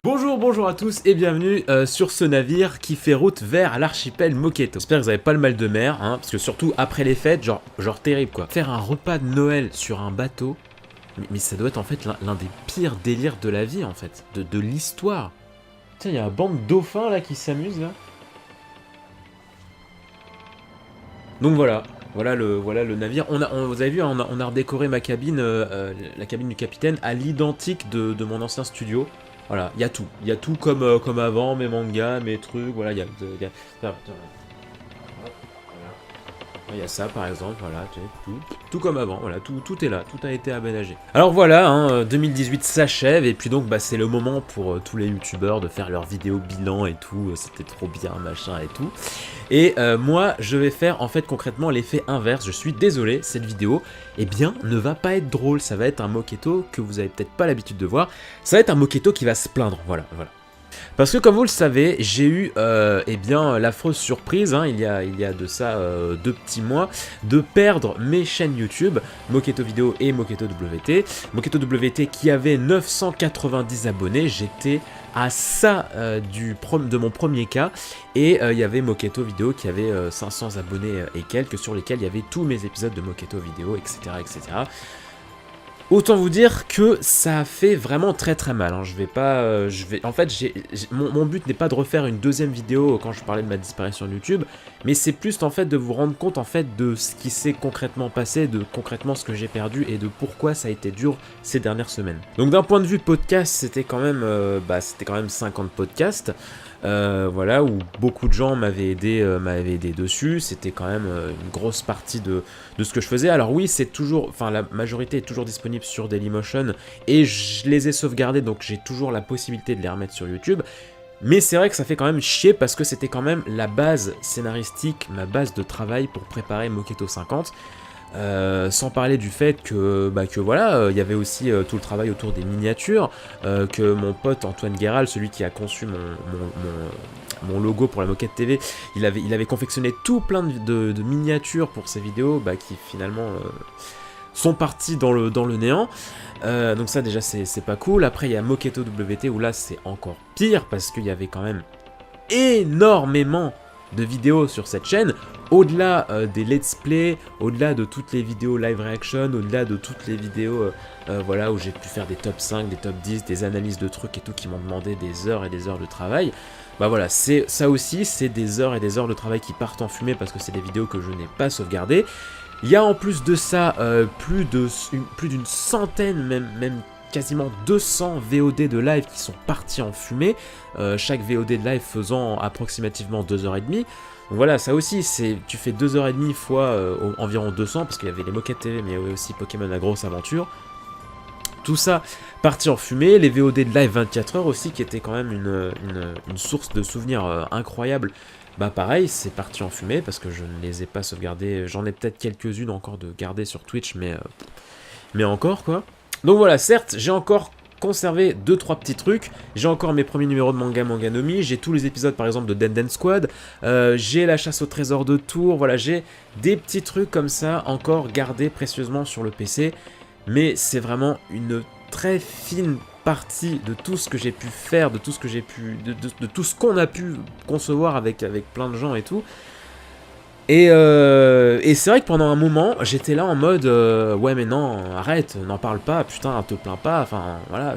Bonjour à tous et bienvenue sur ce navire qui fait route vers l'archipel Moketo. J'espère que vous avez pas le mal de mer, hein, parce que surtout après les fêtes, genre terrible quoi. Faire un repas de Noël sur un bateau, mais ça doit être en fait l'un des pires délires de la vie en fait, de l'histoire. Tiens, il y a un banc de dauphins là qui s'amuse là. Donc voilà le navire. Vous avez vu, on a redécoré ma cabine, la cabine du capitaine, à l'identique de mon ancien studio. Voilà, il y a tout comme avant, mes mangas, mes trucs, voilà, il y a ça par exemple, voilà, tout comme avant, voilà, tout est là, tout a été aménagé. Alors voilà, 2018 s'achève, et puis donc c'est le moment pour tous les youtubeurs de faire leurs vidéos bilan et tout, c'était trop bien, machin et tout. Et moi, je vais faire en fait concrètement l'effet inverse. Je suis désolé, cette vidéo, eh bien, ne va pas être drôle. Ça va être un Moketo que vous avez peut-être pas l'habitude de voir. Ça va être un Moketo qui va se plaindre, voilà. Parce que comme vous le savez, j'ai eu eh bien l'affreuse surprise, il y a de ça 2 petits mois, de perdre mes chaînes YouTube, Moketo Vidéo et Moketo WT. Moketo WT qui avait 990 abonnés, j'étais à ça de mon premier cas, et il y avait Moketo Vidéo qui avait 500 abonnés et quelques, sur lesquels il y avait tous mes épisodes de Moketo Vidéo, etc. etc. Autant vous dire que ça a fait vraiment très mal. En fait, mon but n'est pas de refaire une deuxième vidéo quand je parlais de ma disparition de YouTube, mais c'est plus en fait de vous rendre compte en fait de ce qui s'est concrètement passé, de concrètement ce que j'ai perdu et de pourquoi ça a été dur ces dernières semaines. Donc d'un point de vue podcast, c'était quand même 50 podcasts. Voilà, où beaucoup de gens m'avaient aidé dessus. C'était quand même une grosse partie de ce que je faisais. Alors oui, la majorité est toujours disponible sur Dailymotion et je les ai sauvegardés, donc j'ai toujours la possibilité de les remettre sur YouTube. Mais c'est vrai que ça fait quand même chier parce que c'était quand même la base scénaristique, ma base de travail pour préparer Moketo 50. Sans parler du fait que voilà, il y avait aussi tout le travail autour des miniatures, que mon pote Antoine Guéral, celui qui a conçu mon logo pour la Moquette TV, il avait confectionné tout plein de miniatures pour ces vidéos, qui finalement sont parties dans le néant. Donc ça déjà c'est pas cool. Après il y a Moketo WT où là c'est encore pire parce qu'il y avait quand même énormément de vidéos sur cette chaîne, au-delà des let's play, au-delà de toutes les vidéos live reaction, au-delà de toutes les vidéos voilà, où j'ai pu faire des top 5, des top 10, des analyses de trucs et tout qui m'ont demandé des heures et des heures de travail. Voilà, ça aussi, c'est des heures et des heures de travail qui partent en fumée parce que c'est des vidéos que je n'ai pas sauvegardées. Il y a en plus de ça plus d'une centaine, même quasiment 200 VOD de live qui sont partis en fumée, chaque VOD de live faisant approximativement 2h30. Donc voilà, ça aussi, tu fais 2h30 fois environ 200, parce qu'il y avait les Moquettes TV, mais il y avait aussi Pokémon La Grosse Aventure. Tout ça parti en fumée, les VOD de live 24h aussi, qui était quand même une source de souvenirs incroyable. Pareil, c'est parti en fumée, parce que je ne les ai pas sauvegardés, j'en ai peut-être quelques-unes encore de garder sur Twitch, mais encore quoi. Donc voilà, certes, j'ai encore conservé 2-3 petits trucs, j'ai encore mes premiers numéros de Manganomi, j'ai tous les épisodes par exemple de Denden Squad, j'ai la chasse au trésor de Tours, voilà, j'ai des petits trucs comme ça encore gardés précieusement sur le PC, mais c'est vraiment une très fine partie de tout ce que j'ai pu faire, de tout ce que j'ai pu, de tout ce qu'on a pu concevoir avec plein de gens et tout. Et c'est vrai que pendant un moment, j'étais là en mode ouais mais non, arrête, n'en parle pas, putain, te plains pas, enfin voilà,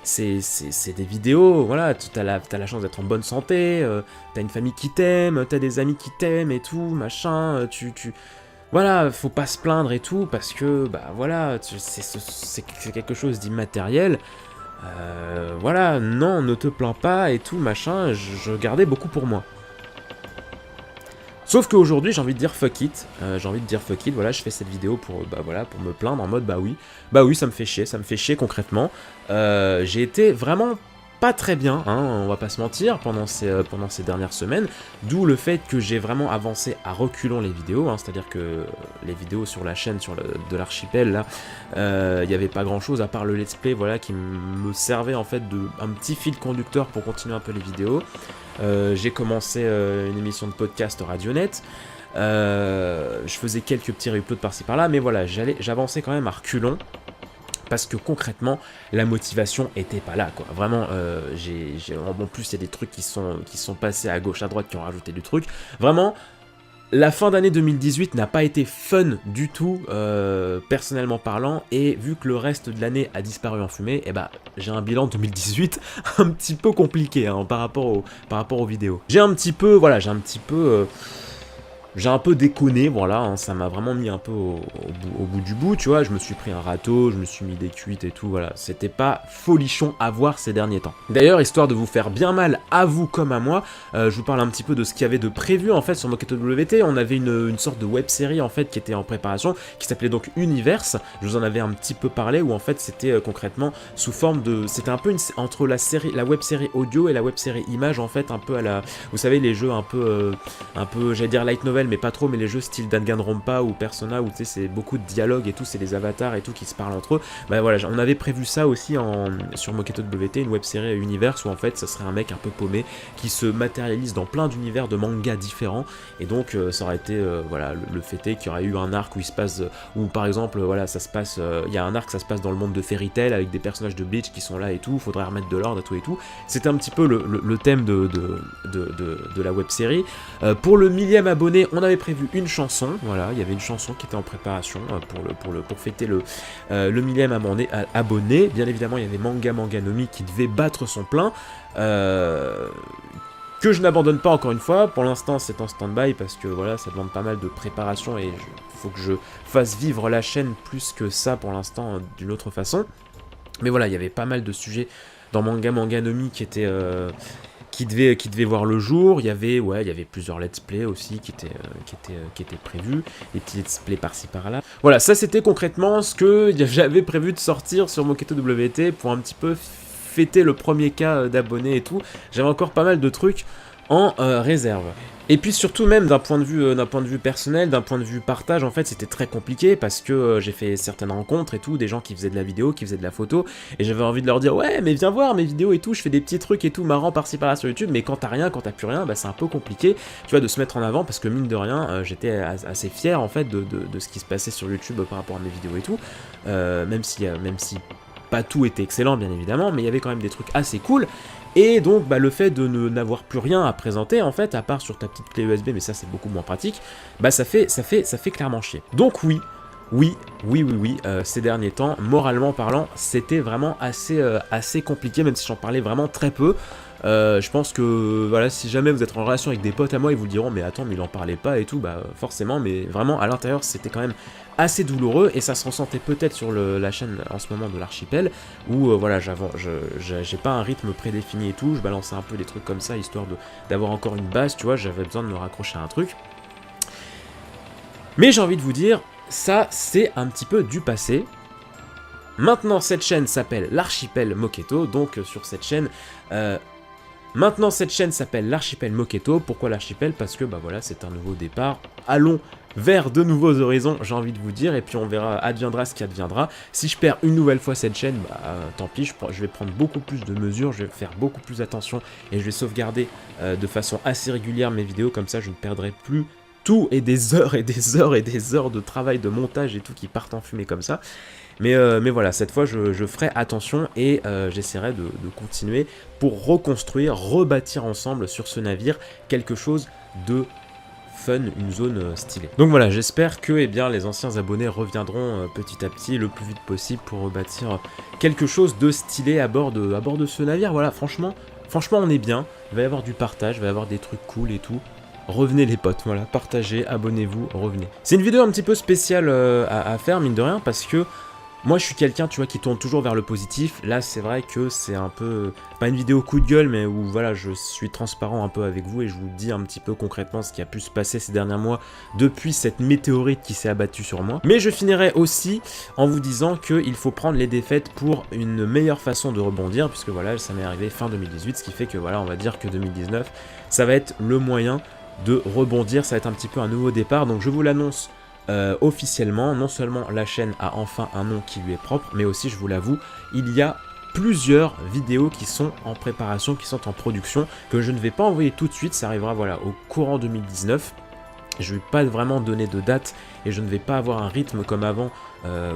c'est des vidéos, voilà, t'as la chance d'être en bonne santé, t'as une famille qui t'aime, t'as des amis qui t'aiment et tout, machin, voilà, faut pas se plaindre et tout, parce que, voilà, c'est quelque chose d'immatériel, voilà, non, ne te plains pas et tout, machin, je gardais beaucoup pour moi. Sauf qu'aujourd'hui, j'ai envie de dire fuck it, voilà, je fais cette vidéo pour, pour me plaindre en mode oui, ça me fait chier concrètement. J'ai été vraiment pas très bien, on va pas se mentir, pendant ces dernières semaines, d'où le fait que j'ai vraiment avancé à reculons les vidéos, c'est-à-dire que les vidéos sur la chaîne de l'archipel, là, il n'y avait pas grand-chose à part le let's play, voilà, qui me servait en fait un petit fil conducteur pour continuer un peu les vidéos. J'ai commencé une émission de podcast Radionet, je faisais quelques petits uploads par-ci par-là, mais voilà, j'avançais quand même à reculons, parce que concrètement la motivation était pas là quoi. Vraiment en plus il y a des trucs qui sont passés à gauche à droite qui ont rajouté du truc. Vraiment la fin d'année 2018 n'a pas été fun du tout, personnellement parlant, et vu que le reste de l'année a disparu en fumée, et bah j'ai un bilan 2018 un petit peu compliqué hein, par rapport aux vidéos. J'ai un peu déconné, voilà, hein, ça m'a vraiment mis un peu au bout du bout, tu vois, je me suis pris un râteau, je me suis mis des cuites et tout, voilà, c'était pas folichon à voir ces derniers temps. D'ailleurs, histoire de vous faire bien mal à vous comme à moi, je vous parle un petit peu de ce qu'il y avait de prévu en fait sur Moketo WT. On avait une sorte de web-série en fait qui était en préparation, qui s'appelait donc Universe, je vous en avais un petit peu parlé, où en fait c'était concrètement sous forme de, c'était un peu entre la web-série audio et la web-série image en fait, un peu à la, vous savez les jeux un peu j'allais dire light novel, mais pas trop, mais les jeux style Danganronpa ou Persona où tu sais c'est beaucoup de dialogue et tout, c'est des avatars et tout qui se parlent entre eux. Bah voilà, on avait prévu ça aussi sur Moketo WT, une web série Universe où en fait ça serait un mec un peu paumé qui se matérialise dans plein d'univers de mangas différents, et donc ça aurait été voilà, le fait est qu'il y aurait eu un arc où il se passe, où par exemple voilà ça se passe, il y a un arc ça se passe dans le monde de Fairy Tail avec des personnages de Bleach qui sont là et tout, faudrait remettre de l'ordre et tout. C'était un petit peu le thème de la web série. Pour le 1000e abonné, on avait prévu une chanson, voilà, il y avait une chanson qui était en préparation pour fêter le 1000e abonné. Bien évidemment, il y avait Manganomi qui devait battre son plein, que je n'abandonne pas encore une fois. Pour l'instant, c'est en stand-by parce que voilà, ça demande pas mal de préparation et il faut que je fasse vivre la chaîne plus que ça pour l'instant d'une autre façon. Mais voilà, il y avait pas mal de sujets dans Manganomi qui étaient qui devait voir le jour. Il y avait plusieurs let's play aussi qui étaient prévus, des petits let's play par-ci par-là. Voilà, ça c'était concrètement ce que j'avais prévu de sortir sur Moketo WT pour un petit peu fêter le premier cas d'abonnés et tout. J'avais encore pas mal de trucs en réserve. Et puis surtout même d'un point de vue personnel, d'un point de vue partage, en fait c'était très compliqué parce que j'ai fait certaines rencontres et tout, des gens qui faisaient de la vidéo, qui faisaient de la photo, et j'avais envie de leur dire ouais mais viens voir mes vidéos et tout, je fais des petits trucs et tout marrants par-ci par-là sur YouTube, mais quand t'as rien, quand t'as plus rien, bah c'est un peu compliqué, tu vois, de se mettre en avant, parce que mine de rien, j'étais assez fier en fait de ce qui se passait sur YouTube par rapport à mes vidéos et tout, même si pas tout était excellent bien évidemment, mais il y avait quand même des trucs assez cool. Et donc bah, le fait de n'avoir plus rien à présenter en fait, à part sur ta petite clé USB, mais ça c'est beaucoup moins pratique, bah ça fait clairement chier. Donc oui, ces derniers temps, moralement parlant, c'était vraiment assez compliqué, même si j'en parlais vraiment très peu. Je pense que voilà, si jamais vous êtes en relation avec des potes à moi, ils vous diront mais attends mais il en parlait pas et tout, bah forcément, mais vraiment à l'intérieur c'était quand même assez douloureux, et ça se ressentait peut-être sur la chaîne en ce moment de l'archipel, où voilà, j'ai pas un rythme prédéfini et tout, je balançais un peu des trucs comme ça, histoire d'avoir encore une base, tu vois, j'avais besoin de me raccrocher à un truc. Mais j'ai envie de vous dire, ça c'est un petit peu du passé. Maintenant cette chaîne s'appelle l'Archipel Moketo, donc sur cette chaîne... Maintenant cette chaîne s'appelle l'Archipel Moketo. Pourquoi l'Archipel? Parce que bah voilà, c'est un nouveau départ. Allons vers de nouveaux horizons, j'ai envie de vous dire, et puis on verra, adviendra ce qui adviendra. Si je perds une nouvelle fois cette chaîne, bah tant pis, je vais prendre beaucoup plus de mesures, je vais faire beaucoup plus attention, et je vais sauvegarder de façon assez régulière mes vidéos, comme ça je ne perdrai plus tout, et des heures et des heures et des heures de travail, de montage et tout qui partent en fumée comme ça. Mais voilà, cette fois je ferai attention, et j'essaierai de continuer pour reconstruire, rebâtir ensemble sur ce navire quelque chose de fun, une zone stylée. Donc voilà, j'espère que les anciens abonnés reviendront petit à petit, le plus vite possible, pour rebâtir quelque chose de stylé à bord de ce navire. Voilà, franchement on est bien, il va y avoir du partage, il va y avoir des trucs cool et tout. Revenez les potes, voilà, partagez, abonnez-vous, revenez. C'est une vidéo un petit peu spéciale à faire, mine de rien, parce que moi je suis quelqu'un, tu vois, qui tourne toujours vers le positif. Là c'est vrai que c'est un peu, pas une vidéo coup de gueule, mais où voilà, je suis transparent un peu avec vous et je vous dis un petit peu concrètement ce qui a pu se passer ces derniers mois depuis cette météorite qui s'est abattue sur moi. Mais je finirai aussi en vous disant qu'il faut prendre les défaites pour une meilleure façon de rebondir, puisque voilà, ça m'est arrivé fin 2018, ce qui fait que voilà, on va dire que 2019, ça va être le moyen de rebondir, ça va être un petit peu un nouveau départ, donc je vous l'annonce officiellement. Non seulement la chaîne a enfin un nom qui lui est propre, mais aussi, je vous l'avoue, il y a plusieurs vidéos qui sont en préparation, qui sont en production, que je ne vais pas envoyer tout de suite, ça arrivera voilà au courant 2019. Je vais pas vraiment donner de date et je ne vais pas avoir un rythme comme avant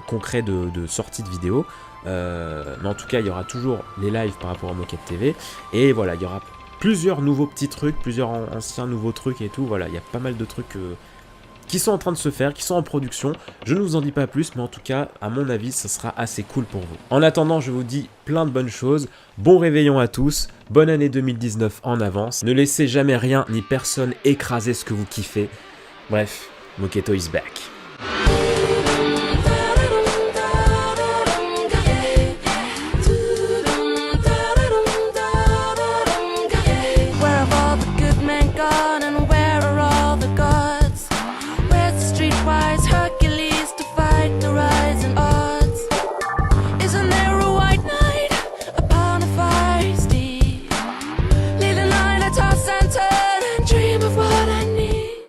concret de sortie de vidéos. Mais en tout cas, il y aura toujours les lives par rapport à Moquette TV. Et voilà, il y aura plusieurs nouveaux petits trucs, plusieurs anciens nouveaux trucs et tout. Voilà, il y a pas mal de trucs qui sont en train de se faire, qui sont en production. Je ne vous en dis pas plus, mais en tout cas, à mon avis, ça sera assez cool pour vous. En attendant, je vous dis plein de bonnes choses. Bon réveillon à tous. Bonne année 2019 en avance. Ne laissez jamais rien ni personne écraser ce que vous kiffez. Bref, Moquetto is back.